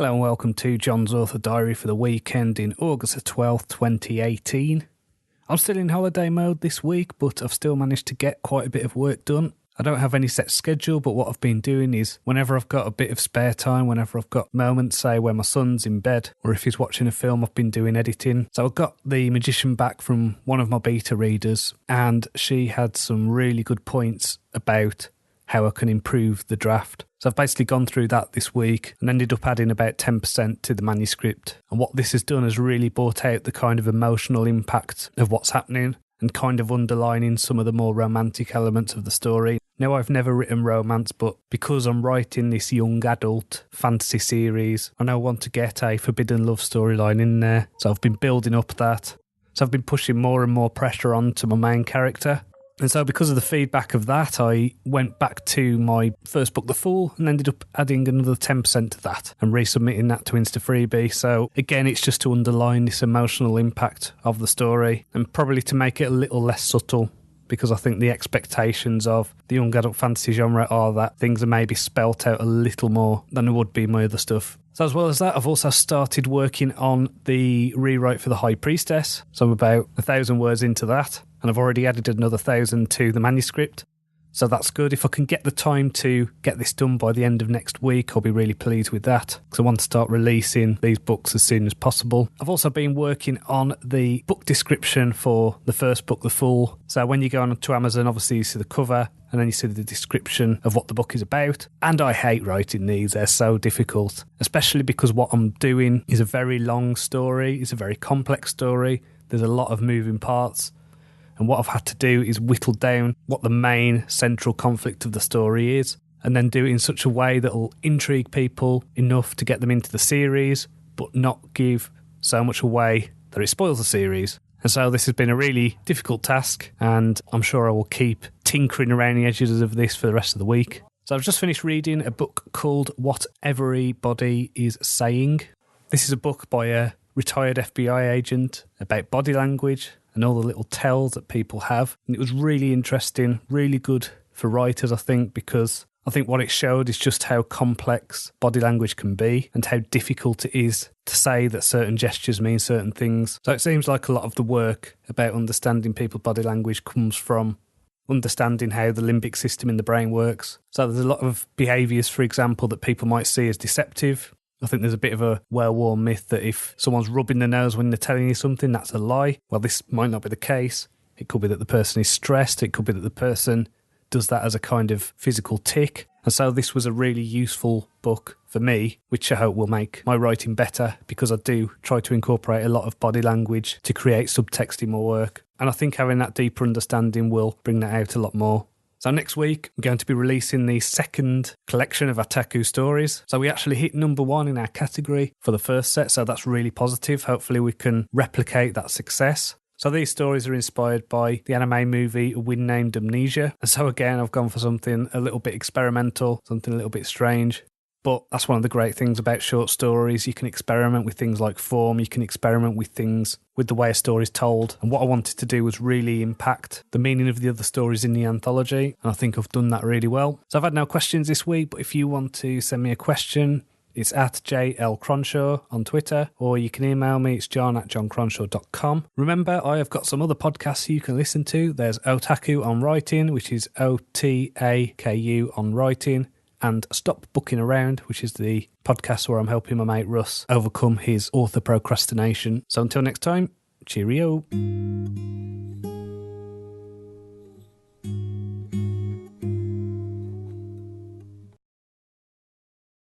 Hello and welcome to John's Author Diary for the weekend in August the 12th, 2018. I'm still in holiday mode this week, but I've still managed to get quite a bit of work done. I don't have any set schedule, but what I've been doing is whenever I've got a bit of spare time, whenever I've got moments, say when my son's in bed, or if he's watching a film, I've been doing editing. So I got The Magician back from one of my beta readers, and she had some really good points about how I can improve the draft. So I've basically gone through that this week and ended up adding about 10% to the manuscript. And what this has done is really brought out the kind of emotional impact of what's happening and kind of underlining some of the more romantic elements of the story. Now, I've never written romance, but because I'm writing this young adult fantasy series, I now want to get a forbidden love storyline in there. So I've been building up that. So I've been pushing more and more pressure onto my main character. And so because of the feedback of that, I went back to my first book, The Fool, and ended up adding another 10% to that and resubmitting that to Insta-Freebie. So again, it's just to underline this emotional impact of the story and probably to make it a little less subtle, because I think the expectations of the young adult fantasy genre are that things are maybe spelt out a little more than it would be my other stuff. So as well as that, I've also started working on the rewrite for the High Priestess. So I'm about 1,000 words into that, and I've already added another 1,000 to the manuscript. So that's good. If I can get the time to get this done by the end of next week, I'll be really pleased with that, because I want to start releasing these books as soon as possible. I've also been working on the book description for the first book, The Fool. So when you go on to Amazon, obviously you see the cover, and then you see the description of what the book is about. And I hate writing these. They're so difficult, especially because what I'm doing is a very long story. It's a very complex story. There's a lot of moving parts. And what I've had to do is whittle down what the main central conflict of the story is, and then do it in such a way that will intrigue people enough to get them into the series, but not give so much away that it spoils the series. And so this has been a really difficult task, and I'm sure I will keep tinkering around the edges of this for the rest of the week. So I've just finished reading a book called What Everybody Is Saying. This is a book by a retired FBI agent about body language and all the little tells that people have. And it was really interesting, really good for writers, I think, because I think what it showed is just how complex body language can be and how difficult it is to say that certain gestures mean certain things. So it seems like a lot of the work about understanding people's body language comes from understanding how the limbic system in the brain works. So there's a lot of behaviours, for example, that people might see as deceptive. I think there's a bit of a well-worn myth that if someone's rubbing their nose when they're telling you something, that's a lie. Well, this might not be the case. It could be that the person is stressed. It could be that the person does that as a kind of physical tic. And so this was a really useful book for me, which I hope will make my writing better, because I do try to incorporate a lot of body language to create subtext in my work. And I think having that deeper understanding will bring that out a lot more. So next week, we're going to be releasing the second collection of Otaku stories. So we actually hit number 1 in our category for the first set, so that's really positive. Hopefully we can replicate that success. So these stories are inspired by the anime movie A Wind Named Amnesia. And so again, I've gone for something a little bit experimental, something a little bit strange. But that's one of the great things about short stories. You can experiment with things like form, you can experiment with things with the way a story is told. And what I wanted to do was really impact the meaning of the other stories in the anthology. And I think I've done that really well. So I've had no questions this week, but if you want to send me a question, it's at JLCronshaw on Twitter, or you can email me, it's john@johncronshaw.com. Remember, I have got some other podcasts you can listen to. There's Otaku on Writing, which is OTAKU on Writing, and Stop Booking Around, which is the podcast where I'm helping my mate Russ overcome his author procrastination. So until next time, cheerio.